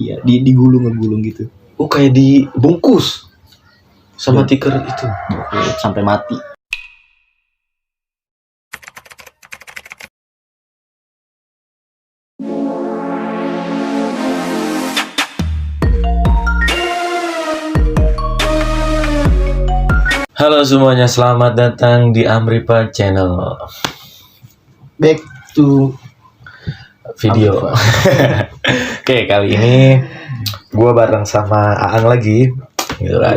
Iya, digulung-ngegulung gitu. Oh, kayak dibungkus sama tikar itu Sampai mati. Halo semuanya, selamat datang di Amripa Channel. Back to Video. Oke, kali ini gue bareng sama Aang lagi. Gitu kan.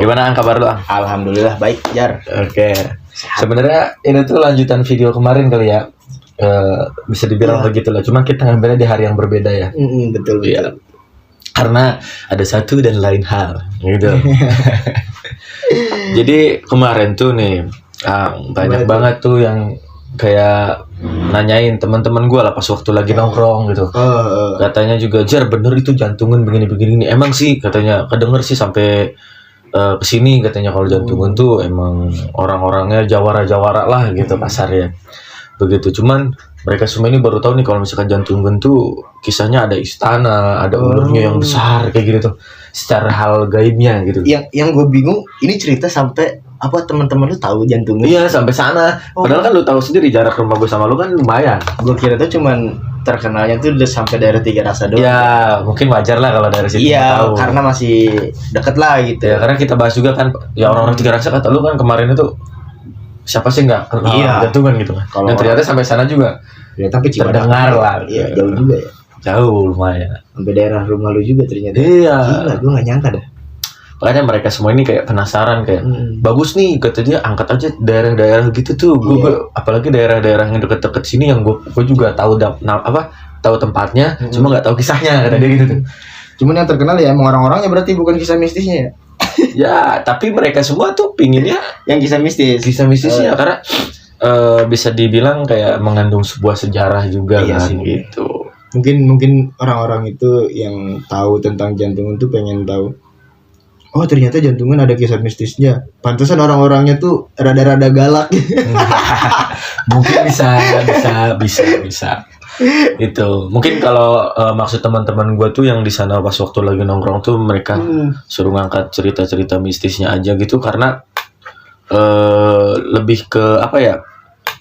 Gimana Ang, kabar lu Ang? Alhamdulillah baik, Jar. Oke. Sebenarnya ini tuh lanjutan video kemarin kali ya. Bisa dibilang begitu lah. Cuma kita ngambilnya di hari yang berbeda ya. Betul. Iya. Karena ada satu dan lain hal, gitu. Jadi kemarin tuh nih, banyak banget tuh yang kayak nanyain teman-teman gue lah pas waktu lagi nongkrong gitu. Katanya juga, Jar bener itu jantungan begini-begini. Emang sih katanya, kedenger sih sampai kesini katanya kalau jantungan tuh emang orang-orangnya jawara-jawara lah gitu kasarnya. Begitu, cuman mereka semua ini baru tahu nih kalau misalkan jantungan tuh kisahnya ada istana, ada ulurnya yang besar kayak gitu tuh, secara hal gaibnya gitu. Yang gue bingung, ini cerita sampai apa teman-teman lu tahu jantungan? Iya, sampai sana. Padahal kan lu tahu sendiri jarak rumah gue sama lu kan lumayan. Gue kira tuh cuman terkenalnya tuh udah sampai daerah Tiga Rasa doang. Ya, mungkin wajar lah kalau dari situ Iya, tahu. karena masih deket lah gitu. Ya, karena kita bahas juga kan, ya orang-orang Tiga Rasa kata lu kan kemarin itu siapa sih nggak kenal jantungan gitu kan. Dan ternyata sampai sana juga ya, tapi terdengar lah. Iya, jauh juga ya. Jauh lumayan. Sampai daerah rumah lu juga ternyata. Iya. Gila, gue gak nyangka dah. Makanya mereka semua ini kayak penasaran kayak bagus nih kata dia, angkat aja daerah-daerah gitu tuh. Gue apalagi daerah-daerah yang deket-deket sini yang gue juga tahu tahu tempatnya, cuma nggak tahu kisahnya kata dia gitu tuh. Cuman yang terkenal ya emang orang-orangnya, berarti bukan kisah mistisnya ya. Ya, tapi mereka semua tuh pinginnya yang kisah mistisnya karena bisa dibilang kayak mengandung sebuah sejarah juga kan gitu. Mungkin orang-orang itu yang tahu tentang jantungan tuh pengen tahu, oh ternyata jantungan ada kisah mistisnya. Pantesan orang-orangnya tuh rada-rada galak. Mungkin bisa. Itu mungkin kalau maksud teman-teman gue tuh yang di sana pas waktu lagi nongkrong tuh mereka suruh ngangkat cerita-cerita mistisnya aja gitu, karena lebih ke apa ya,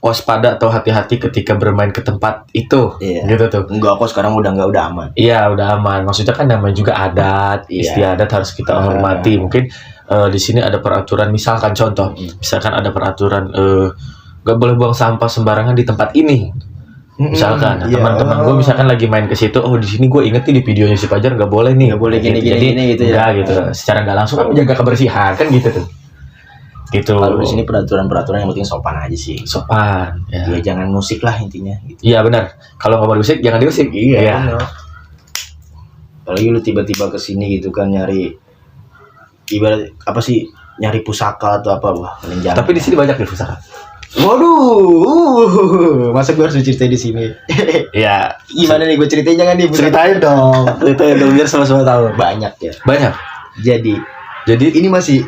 waspada atau hati-hati ketika bermain ke tempat itu, gitu tuh. Enggak, kok sekarang udah aman. Iya, udah aman. Maksudnya kan namanya juga adat, istiadat harus kita hormati. Mungkin di sini ada peraturan, misalkan contoh, misalkan ada peraturan gak boleh buang sampah sembarangan di tempat ini. Misalkan teman-teman gue misalkan lagi main ke situ, oh di sini gue inget nih di videonya si Fajar nggak boleh nih, nggak boleh gini gitu ya. Gitu. Secara nggak langsung kan menjaga kebersihan kan gitu tuh. Gitu. Kalau di sini peraturan yang penting sopan aja sih. Sopan. Ya, jangan musik lah intinya. Gitu. Iya benar. Kalau nggak mau musik jangan diusik. Iya. Apalagi lu tiba-tiba kesini gitu kan nyari, ibarat apa sih, nyari pusaka atau apa, wah menjauh. Tapi di sini banyak nih pusaka. Waduh, masa gue harus ceritain di sini? Iya. Gimana nih gue ceritain, jangan nih? Ceritain dong biar sama-sama tahu. Banyak ya. Banyak. Jadi ini masih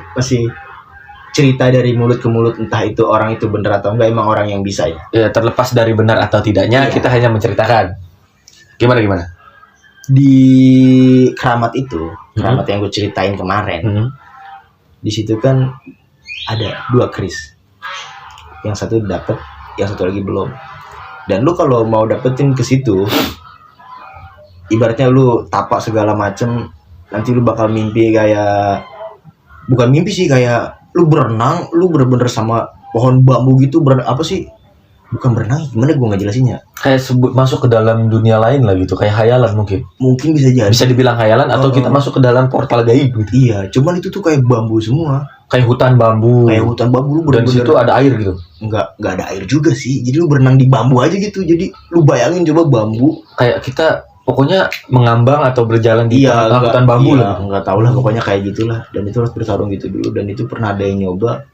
cerita dari mulut ke mulut, entah itu orang itu benar atau enggak, emang orang yang bisa ya. Ya, terlepas dari benar atau tidaknya, kita hanya menceritakan. Gimana? Di keramat itu, keramat yang gue ceritain kemarin, di situ kan ada 2 keris. Yang satu dapet, yang satu lagi belum. Dan lu kalau mau dapetin ke situ, ibaratnya lu tapak segala macem, nanti lu bakal mimpi kayak, bukan mimpi sih, kayak lu berenang, lu bener-bener sama pohon bambu gitu, apa sih? Bukan berenang, gimana gue nggak jelasinnya? Kayak masuk ke dalam dunia lain lah gitu, kayak hayalan mungkin. Mungkin bisa jadi. Bisa dibilang hayalan atau kita masuk ke dalam portal gaib gitu. Iya, cuman itu tuh kayak bambu semua. Kayak hutan bambu. Lu bener-bener. Dan situ ada air gitu. Enggak ada air juga sih. Jadi lu berenang di bambu aja gitu. Jadi lu bayangin coba bambu. Kayak kita pokoknya mengambang atau berjalan di hutan bambu lah. Enggak tahu lah, pokoknya kayak gitulah. Dan itu harus bertarung gitu dulu. Dan itu pernah ada yang nyoba,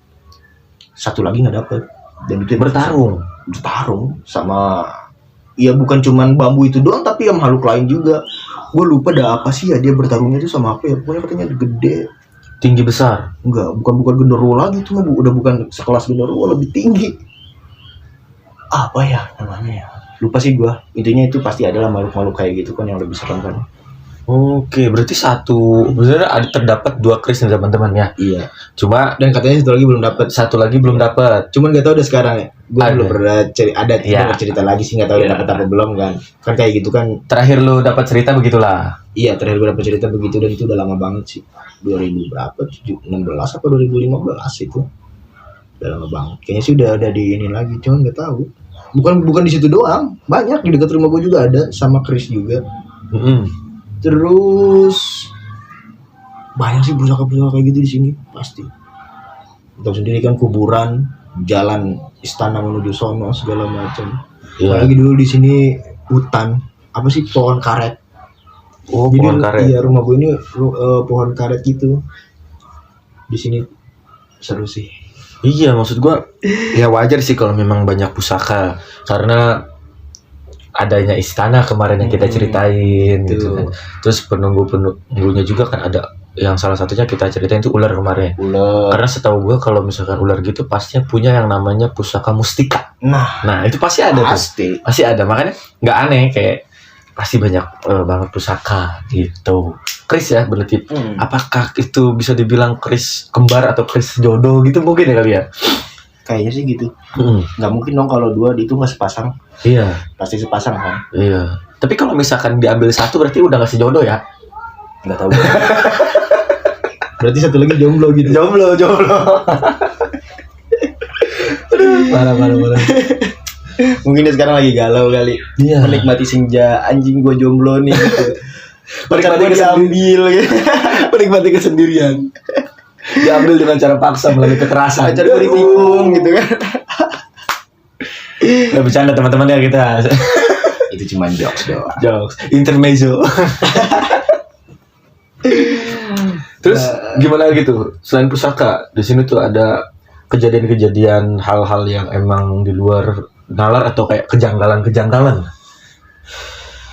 satu lagi nggak dapet. Dan itu bertarung sama, ya bukan cuman bambu itu doang, tapi yang makhluk lain juga. Gue lupa dah apa sih ya, dia bertarungnya itu sama apa ya, pokoknya katanya gede, tinggi besar. Enggak, bukan genderuwo lagi tuh, udah bukan sekelas genderuwo, lebih tinggi. Apa ya namanya ya, lupa sih gue. Intinya itu pasti adalah makhluk-makhluk kayak gitu kan yang lebih serem kan. Oke, berarti sebenarnya ada terdapat 2 kris nih teman-teman ya. Iya. Cuma Dan katanya satu lagi belum dapat. satu lagi belum dapat. Cuman nggak tahu udah sekarang ya. Gue Ada. belum pernah ada cerita lagi sih, nggak tahu Iya. udah dapat apa belum kan. Kan kayak gitu kan. Terakhir lu dapat cerita begitulah. Iya, terakhir gue dapat cerita begitu dan itu udah lama banget sih. 2000 berapa? 16 apa 2015 itu. Udah lama banget. Kayaknya sih udah ada di ini lagi, cuman nggak tahu. Bukan di situ doang, banyak di dekat rumah gue juga ada sama Chris juga. Terus banyak sih pusaka-pusaka kayak gitu di sini pasti. Tahu sendiri kan kuburan, jalan istana menuju sono segala macam. Iya. Apalagi dulu di sini hutan, apa sih pohon karet. Oh, Jadi, pohon karet. Iya, rumah gue ini pohon karet gitu. Di sini seru sih. Iya, maksud gua ya wajar sih kalau memang banyak pusaka karena adanya istana kemarin yang kita ceritain gitu kan. Terus penunggunya juga kan ada yang salah satunya kita ceritain itu ular kemarin. Ular. Karena setahu gua kalau misalkan ular gitu pastinya punya yang namanya pusaka mustika. Nah, itu pasti ada tuh. Pasti ada. Makanya nggak aneh kayak pasti banyak banget pusaka gitu. Kris ya berarti. Apakah itu bisa dibilang kris kembar atau kris jodoh gitu mungkin ya kali ya? Kayaknya sih gitu. Nggak mungkin dong kalau dua itu nggak sepasang. Iya. Pasti sepasang kan. Iya. Tapi kalau misalkan diambil satu berarti udah nggak sejodoh ya? Nggak tahu. Berarti satu lagi jomblo gitu. Jomblo. Parah. Mungkin dia sekarang lagi galau kali. Iya. Menikmati senja, anjing gue jomblo nih gitu. Menikmati diambil gitu. Menikmati kesendirian. Diambil dengan cara paksa melalui kekerasan. Pacar gue ditikung gitu kan. Nggak bercanda teman-teman ya kita. Itu cuma jokes doang. Jokes. Intermezzo. Terus gimana gitu? Selain pusaka, di sini tuh ada kejadian-kejadian hal-hal yang emang di luar nalar atau kayak kejanggalan. Gitu.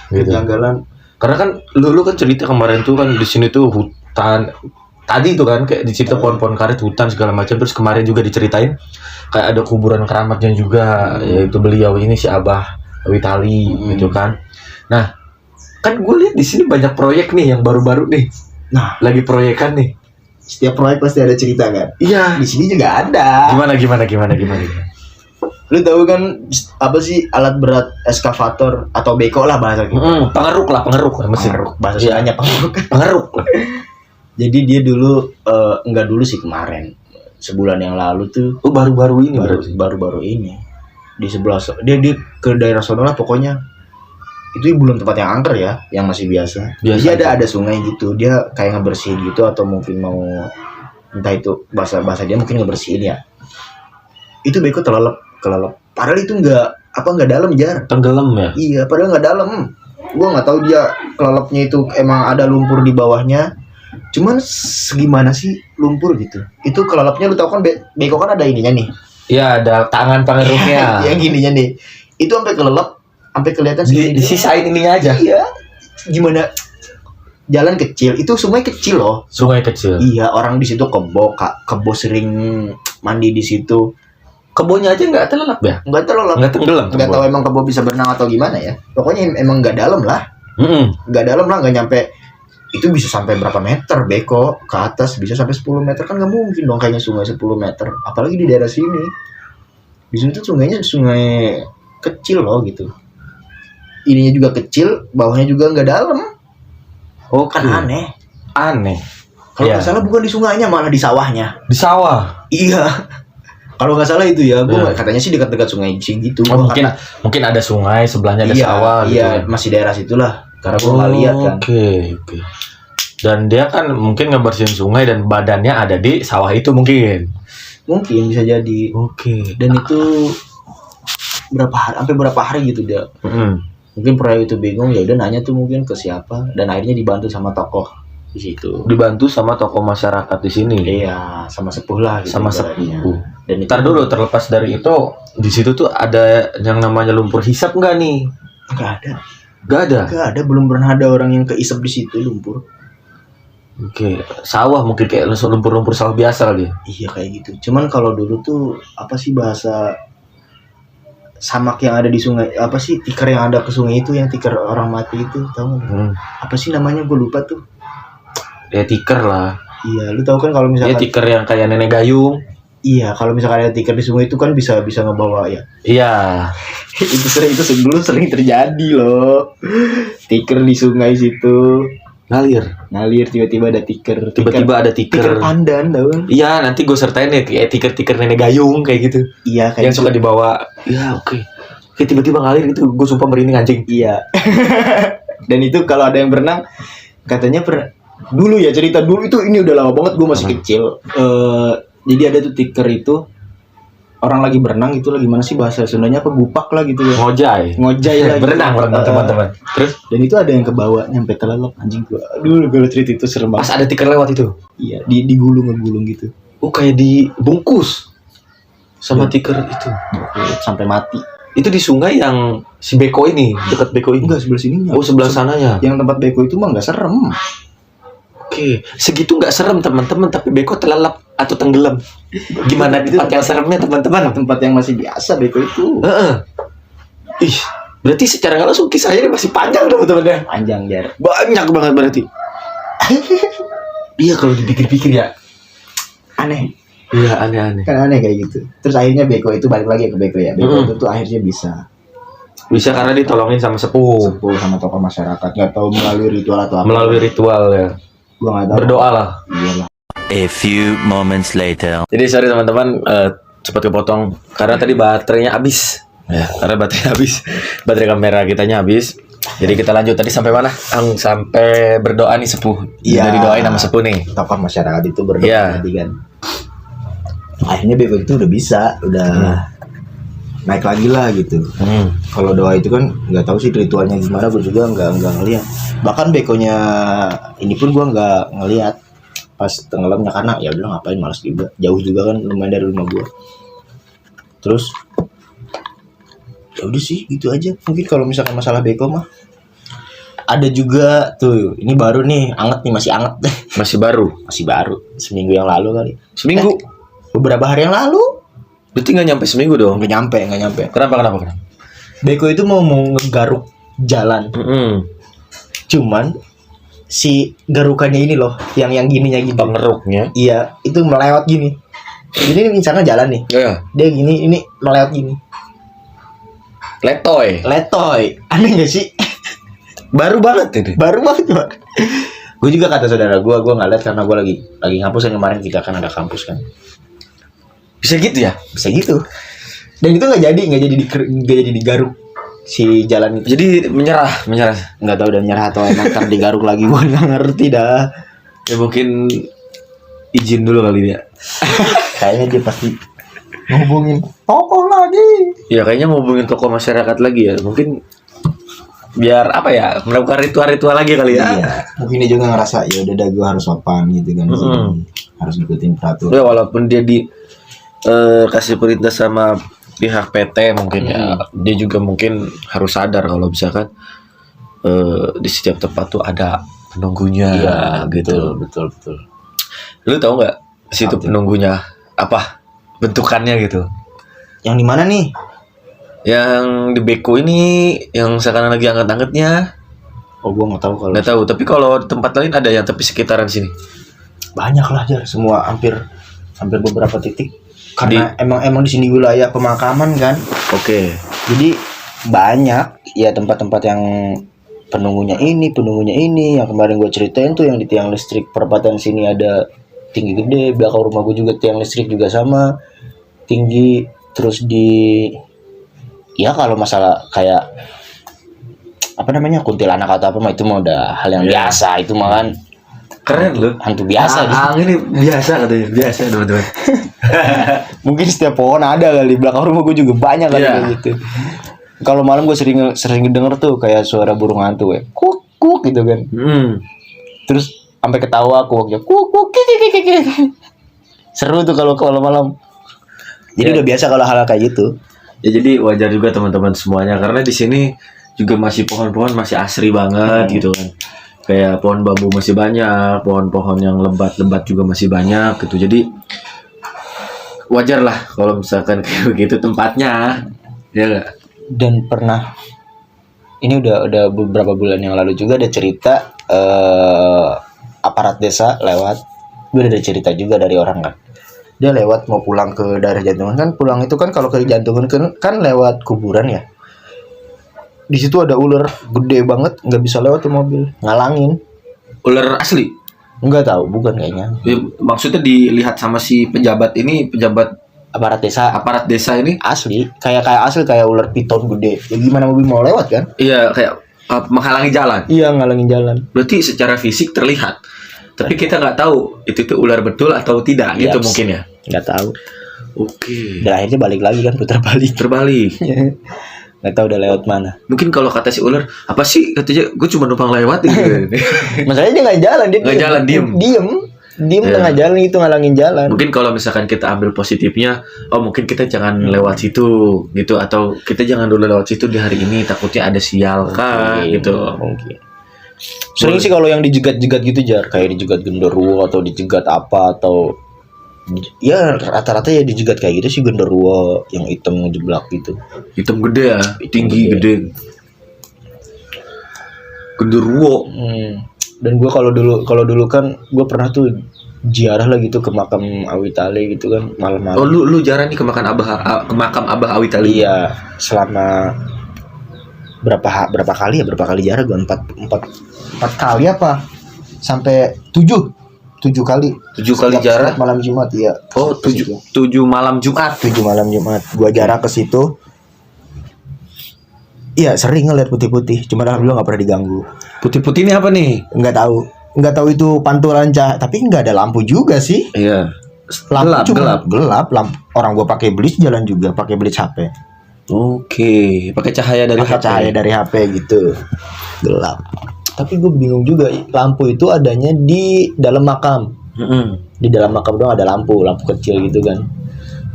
Kejanggalan. Karena kan lu kan cerita kemarin tuh kan di sini tuh hutan. Tadi tuh kan kayak dicerita pohon-pohon karet, hutan segala macam. Terus kemarin juga diceritain kayak ada kuburan keramatnya juga, yaitu beliau ini si Abah Witali gitu kan. Nah, kan gue lihat di sini banyak proyek nih yang baru-baru nih. Nah, lagi proyekan nih. Setiap proyek pasti ada cerita kan. Iya. Di sini juga ada. Gimana? Lu tahu kan apa sih alat berat eskavator atau beko lah bahasa gitu. Pengeruk mesin. Bahasa Sundanya Pengeruk. Jadi dia dulu enggak dulu sih kemarin. Sebulan yang lalu tuh. Oh, baru-baru ini baru-baru ini. Di sebelah dia ke daerah sono lah pokoknya. Itu belum tempat yang angker ya, yang masih biasa. Jadi ada sungai gitu. Dia kayak ngebersihin gitu atau mungkin mau entah itu bahasa dia mungkin ngebersihin ya. Itu beko kelelep. Padahal itu enggak dalam jar. Tenggelam ya? Iya, padahal enggak dalam. Gua enggak tahu dia kelelepnya itu emang ada lumpur di bawahnya. Cuman segimana sih lumpur gitu. Itu kelelepnya lu tahu kan beko kan ada ininya nih. Iya, ada tangan pengeruknya. Yang gininya nih. Itu sampai kelelep, sampai kelihatan disisain ininya aja. Iya. Gimana? Jalan kecil, itu sungai kecil loh. Sungai kecil. Iya, orang di situ kebo sering mandi di situ. Kebonya aja nggak terlelap ya? Nggak terlelap. Nggak tenggelam. Nggak tahu emang kebo bisa berenang atau gimana ya. Pokoknya emang nggak dalam lah. Nggak dalam lah, nggak nyampe. Itu bisa sampai berapa meter beko ke atas, bisa sampai 10 meter kan nggak mungkin dong kayaknya sungai 10 meter. Apalagi di daerah sini. Di sini tuh sungainya sungai kecil loh gitu. Ininya juga kecil, bawahnya juga nggak dalam. Oh, kan aneh. Kalau nggak salah bukan di sungainya, malah di sawahnya. Di sawah. Iya. Kalau nggak salah itu ya, katanya sih dekat-dekat sungai sih gitu. Oh, mungkin ada sungai sebelahnya ada sawah. Iya, gitu. Masih daerah situlah. Karena gue nggak lihat kan. Oke. Dan dia kan mungkin ngebersihin sungai dan badannya ada di sawah itu mungkin. Mungkin bisa jadi. Oke. Dan itu sampai berapa hari gitu dia. Mungkin proyek itu bingung, ya udah nanya tuh mungkin ke siapa, dan akhirnya dibantu sama tokoh di situ. Dibantu sama tokoh masyarakat di sini. Iya, sama sepuh lah gitu. Sama sepuh. Dan ntar dulu, terlepas dari itu, di situ tuh ada yang namanya lumpur hisap nggak nih? Nggak ada, belum pernah ada orang yang keisap di situ lumpur. Oke, sawah mungkin kayak lumpur-lumpur sawah biasa kali. Iya kayak gitu. Cuman kalau dulu tuh apa sih bahasa samak yang ada di sungai, apa sih tikar yang ada ke sungai itu, yang tikar orang mati itu, tahu nggak? Apa sih namanya, gue lupa tuh. Ya tikar lah. Iya, lu tahu kan kalau Ya misalkan tikar yang kayak nenek gayung. iya, kalau misalkan ada tikar di sungai itu kan bisa ngebawa ya. Iya. itu dulu sering terjadi loh. Tikar di sungai situ ngalir tiba-tiba ada tikar. Tiba-tiba ada tikar. Tikar pandan tau kan? Iya, nanti gue sertain ya kayak tikar-tikar nenek gayung kayak gitu. Iya, kayak yang suka dibawa. Iya, oke. Kayak tiba-tiba ngalir itu, gue sumpah merinding anjing. Iya. Dan itu kalau ada yang berenang, katanya dulu ya, cerita dulu itu, ini udah lama banget, gue masih kecil. Jadi ada tuh tikar itu, orang lagi berenang itu, lagi mana sih bahasa Sundanya apa, gupak lah gitu ya. Ngojay Lagi. berenang teman-teman. Terus dan itu ada yang kebawa nyampe kelelep anjing gua. Aduh, gue cerita itu serem pas banget. ada tikar lewat itu. Iya, ngegulung gitu. Oh, kayak dibungkus sama tikar itu Sampai mati. itu di sungai yang si Beko ini, dekat Beko ini. Enggak, sebelah sininya. Oh, sebelah sananya. Yang tempat beko itu mah enggak serem. Oke, segitu nggak serem teman-teman, tapi Beko terlelap atau tenggelam. Gimana Itu tempat yang seremnya teman-teman? tempat yang masih biasa beko itu. Heeh. Ih, berarti secara nggak langsung kisahnya ini masih panjang teman-teman ya. Panjang, Jar. Banyak banget berarti. Iya, kalau dipikir-pikir ya. Aneh. Iya, aneh-aneh. Kan aneh kayak gitu. Terus akhirnya beko itu balik lagi ke beko ya. Beko itu tuh akhirnya bisa Bisa karena ditolongin sama sepuh. sama tokoh masyarakat. Nggak tahu melalui ritual atau apa. Melalui ritual ya. Gua nggak tahu. Berdoa lah. Iyalah. A few moments later. Jadi sorry teman-teman, cepat kepotong karena tadi baterainya habis. Ya, karena baterai habis. Baterai kamera kitanya habis. Jadi kita lanjut tadi sampai mana? Sampai berdoa nih sepuh. Iya. Jadi doain sama sepuh nih. Tokoh masyarakat itu berdoa Iya. tadi kan. Akhirnya beko itu udah bisa, naik lagi lah gitu. Kalau doa itu kan nggak tahu sih ritualnya gimana, gue juga nggak ngelihat. Bahkan bekonya ini pun gue nggak ngelihat pas tenggelamnya, karena ya udah ngapain, malas juga, jauh juga kan lumayan dari rumah gue. Terus ya udah sih gitu aja. Mungkin kalau misalkan masalah beko mah ada juga tuh, ini baru nih, anget nih, masih anget. Masih baru. Seminggu yang lalu kali. Seminggu. Beberapa hari yang lalu. Berarti nggak nyampe seminggu dong? Nggak nyampe. Kenapa? Beko itu mau ngegaruk jalan. Cuman si garukannya ini loh, yang gininya gitu. Pengeruknya. Iya, itu melewat gini. Ini misalnya jalan nih. Iya. Dia gini, ini melewat gini. Letoy. Aneh gak sih? Baru banget ini. Baru banget. Gue juga kata saudara gue nggak lihat karena gue lagi ngampus kan, kemarin kita kan ada kampus kan. Bisa gitu ya? Bisa gitu. Dan itu nggak jadi digaruk si jalan itu. Jadi menyerah. Nggak tahu udah nyerah atau emang ntar digaruk lagi, gue nggak ngerti dah. Ya mungkin izin dulu kali dia. Kayaknya dia pasti ngehubungin tokoh lagi. Ya kayaknya ngubungin tokoh masyarakat lagi ya. Mungkin biar apa ya, melakukan ritual-ritual lagi kali ya. Iya. Mungkin dia juga ngerasa ya udah gue harus sopan gitu kan. Harus ngikutin peraturan. Ya walaupun dia kasih perintah sama pihak PT mungkin ya, dia juga mungkin harus sadar kalau misalkan di setiap tempat tuh ada penunggunya. Iya, gitu. Betul. Lu tahu nggak situ penunggunya apa bentukannya gitu? Yang di mana nih? Yang di Beko ini, yang sekarang lagi angkat-angkatnya. Oh, gue nggak tahu kalau. Nggak tahu, tapi kalau di tempat lain ada yang tapi sekitaran sini. Banyak lah, Jar. Semua hampir beberapa titik. Karena emang di sini wilayah pemakaman kan. Oke. Jadi banyak ya tempat-tempat yang penunggunya ini. Yang kemarin gue ceritain tuh, yang di tiang listrik perempatan sini ada tinggi gede. Belakang rumah gue juga tiang listrik juga sama tinggi. Terus ya kalau masalah kayak apa namanya, kuntilanak atau apa mah itu mah udah hal yang biasa. Itu mah kan keren loh, hantu biasa. Ini biasa katanya, biasa teman-teman. Mungkin setiap pohon ada kali, belakang rumah gue juga banyak kali kayak gitu. Kalau malam gue sering denger tuh kayak suara burung hantu ya, kuk gitu kan. Terus sampai ketawa kuaknya, kuk. Seru tuh kalau malam. Jadi udah biasa kalau hal kayak gitu. Ya jadi wajar juga teman-teman semuanya, karena di sini juga masih pohon-pohon masih asri banget gitu kan. Kayak pohon bambu masih banyak, pohon-pohon yang lebat-lebat juga masih banyak gitu. Jadi wajar lah kalau misalkan kayak begitu tempatnya. Iya nggak? Dan pernah ini udah beberapa bulan yang lalu juga ada cerita aparat desa lewat. Gue ada cerita juga dari orang kan. Dia lewat mau pulang ke daerah Jantungan kan, pulang itu kan kalau ke Jantungan kan lewat kuburan ya. Di situ ada ular gede banget, nggak bisa lewat tuh mobil, ngalangin. Ular asli? Nggak tahu, bukan kayaknya. Ya, maksudnya dilihat sama si pejabat Aparat desa ini asli, kayak asli kayak ular piton gede. Ya gimana mobil mau lewat kan? iya kayak menghalangi jalan. Iya, ngalangin jalan. Berarti secara fisik terlihat. Tapi kita nggak tahu itu ular betul atau tidak gitu mungkin ya. Nggak tahu. Oke. Dan akhirnya balik lagi kan, putar balik. Terbalik. Nggak tahu udah lewat mana. Mungkin kalau kata si ular, apa sih katanya, gue cuma numpang lewat gitu. Masalahnya dia nggak jalan, dia nggak jalan, diem tengah jalan itu, ngalangin jalan. Mungkin kalau misalkan kita ambil positifnya, oh mungkin kita jangan lewat situ gitu, atau kita jangan dulu lewat situ di hari ini, takutnya ada sial kah gitu. Mungkin. Sering sih kalau yang dijegat-jegat gitu, Jar, kayak dijegat genderuwo atau dijegat apa, atau ya rata-rata ya dijegat kayak gitu sih, genderuwo yang hitam ngejeblak gitu. Hitam gede ya, tinggi gede. Genderuwo. Dan gue kalau dulu kan gue pernah tuh ziarah lah gitu ke makam Awitali gitu kan, malam-malam. Oh lu jarang nih ke makam Abah Awitali? Iya, selama berapa kali ziarah gue, empat kali apa sampai 7 kali. 7 kali ziarah malam Jumat ya. Oh, 7 malam Jumat. 7 malam Jumat gue ziarah ke situ. Iya, sering ngeliat putih-putih, cuma alhamdulillah nggak pernah diganggu. Putih-putih ini apa nih? Nggak tahu itu pantulan cahaya, tapi nggak ada lampu juga sih. Iya. Lampu gelap. Lampu orang gua pakai blitz jalan juga, pakai blitz HP. Oke, pakai cahaya dari HP gitu. Gelap. Tapi gue bingung juga, lampu itu adanya di dalam makam. Di dalam makam doang ada lampu kecil gitu kan,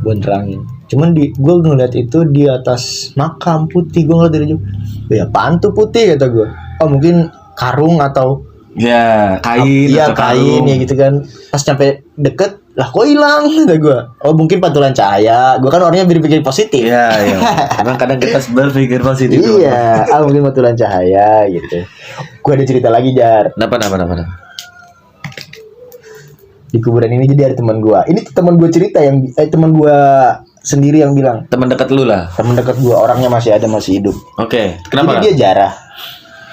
buat nerangin. Cuman gue ngeliat itu di atas makam putih, gue ngeliat dari jauh. Ya apaan tuh putih, kata gue. Oh mungkin karung atau ya kain. Iya, atau kain ya gitu kan. Pas sampai deket, lah kok hilang, kata gue. Oh mungkin pantulan cahaya. Gue kan orangnya berpikir positif. Iya. Emang kadang kita berpikir positif. Iya, mungkin pantulan cahaya gitu. Gue ada cerita lagi, Jar. Kenapa? Di kuburan ini jadi ada teman gue. Ini teman gue cerita teman gue sendiri yang bilang. Teman dekat lu lah. Teman dekat gue, orangnya masih hidup. Oke. Kenapa? Jadi dia jarah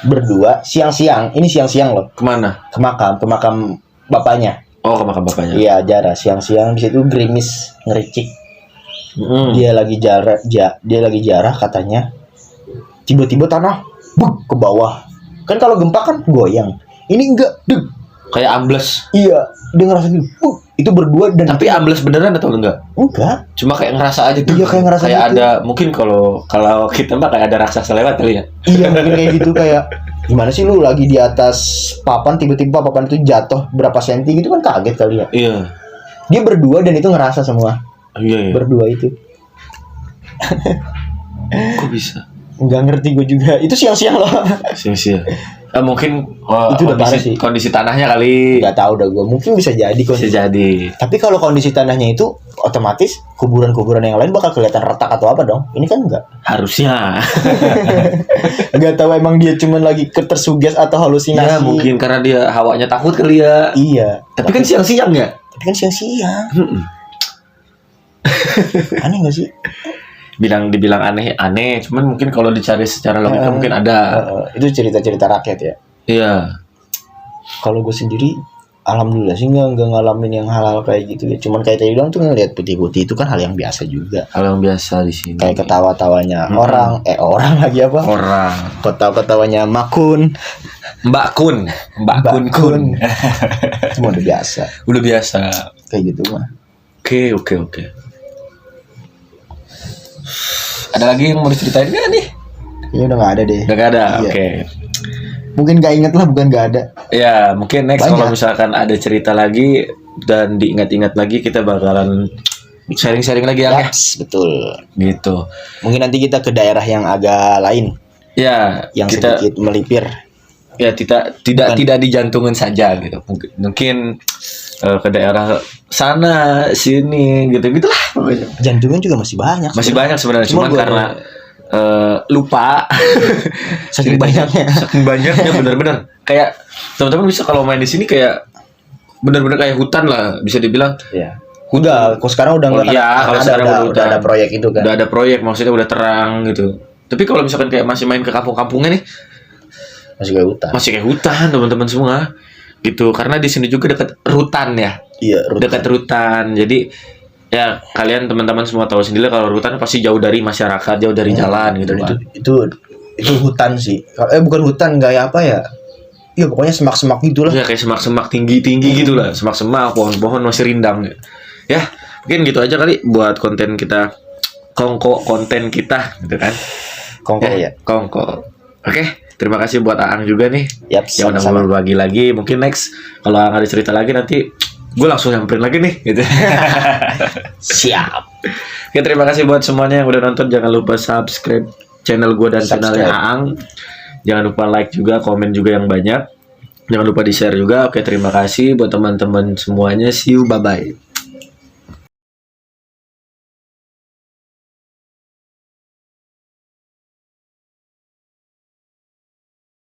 berdua siang-siang. Ini siang-siang loh. Kemana? Ke makam bapaknya. Oh, ke makam bapaknya. Iya, jarah siang-siang, di situ gerimis ngericik. Dia lagi jarah katanya. Tiba-tiba tanah ke bawah. Kan kalau gempa kan goyang. Ini enggak, kayak ambles. Iya, dia ngerasa gitu. Itu berdua dan tapi ambles beneran atau enggak? Enggak. Cuma kayak ngerasa aja tuh. Iya, kayak ngerasa kayak gitu. Ada mungkin kalau kita mah kayak ada raksasa lewat kali ya. Iya, mungkin kayak gitu, kayak gimana sih lu lagi di atas papan, tiba-tiba papan itu jatuh berapa senti gitu kan, kaget kali ya. Iya. Dia berdua dan itu ngerasa semua. Iya. Berdua itu. Kok bisa? Nggak ngerti gue juga. Itu siang-siang loh. Siang-siang. Mungkin itu udah parah sih. Kondisi tanahnya kali. Nggak tahu dah gue. Mungkin bisa jadi kondisi. Bisa jadi. Tapi kalau kondisi tanahnya itu otomatis kuburan-kuburan yang lain bakal kelihatan retak atau apa dong? Ini kan enggak. Harusnya. Nggak tahu emang dia cuman lagi ketersugesti atau halusinasi. Ya mungkin karena dia hawanya takut kali ya. Iya. Tapi kan siang-siang ya. Tapi kan siang-siang. Aneh nggak sih? Dibilang aneh, cuman mungkin kalau dicari secara logika mungkin ada. Itu cerita-cerita rakyat ya. Iya. Kalau gue sendiri, alhamdulillah sih nggak ngalamin yang hal-hal kayak gitu ya. Cuman kayak tadi bilang tuh ngeliat putih-putih itu kan hal yang biasa juga. Hal yang biasa di sini. Kayak ketawa-tawanya orang lagi apa? Orang. Ketawa-ketawanya Mbak Kun. Cuma udah biasa. Udah biasa. Kayak gitu mah. Oke. Ada lagi yang mau diceritain nggak nih? Ini udah nggak ada deh. Udah nggak ada. Iya. Oke. Mungkin nggak inget lah, bukan nggak ada. Ya mungkin next Banyak. kalau misalkan ada cerita lagi dan diingat-ingat lagi, kita bakalan sharing-sharing lagi ya. Yes, betul. Gitu. Mungkin nanti kita ke daerah yang agak lain, Ya. yang kita sedikit melipir. ya tidak dijantungin saja gitu. Mungkin ke daerah sana sini gitu gitulah pokoknya. Jantungan juga masih banyak. Masih banyak sebenarnya, Cuma cuman gua karena lupa saking banyaknya. saking banyaknya bener-bener kayak teman-teman bisa kalau main di sini kayak bener-bener kayak hutan lah bisa dibilang. Iya. Udah, kok sekarang udah enggak kalau sekarang udah ada proyek itu kan. Udah ada proyek, maksudnya udah terang gitu. Tapi kalau misalkan kayak masih main ke kampung-kampungnya nih, Masih kayak hutan. masih kayak hutan teman-teman semua. Gitu, karena di sini juga dekat rutan ya. Iya, Dekat rutan. Jadi ya kalian teman-teman semua tahu sendiri kalau rutan pasti jauh dari masyarakat, jauh dari jalan gitu kan. Itu hutan sih. Bukan hutan, kayak apa ya? Ya pokoknya semak-semak gitulah. Ya kayak semak-semak tinggi-tinggi gitu lah. Semak-semak, pohon-pohon masih rindang. Ya, mungkin gitu aja kali buat konten kita. Konten kita gitu kan. Kongko ya. Kongko. Oke, terima kasih buat Aang juga nih. Yap, Yang udah mau berbagi lagi. Mungkin next kalau Aang ada cerita lagi nanti gue langsung nyamperin lagi nih gitu. Siap. Oke, terima kasih buat semuanya yang udah nonton. Jangan lupa subscribe channel gue dan channelnya Aang. Jangan lupa like juga, komen juga yang banyak. Jangan lupa di-share juga. Oke, terima kasih buat teman-teman semuanya. See you, bye-bye.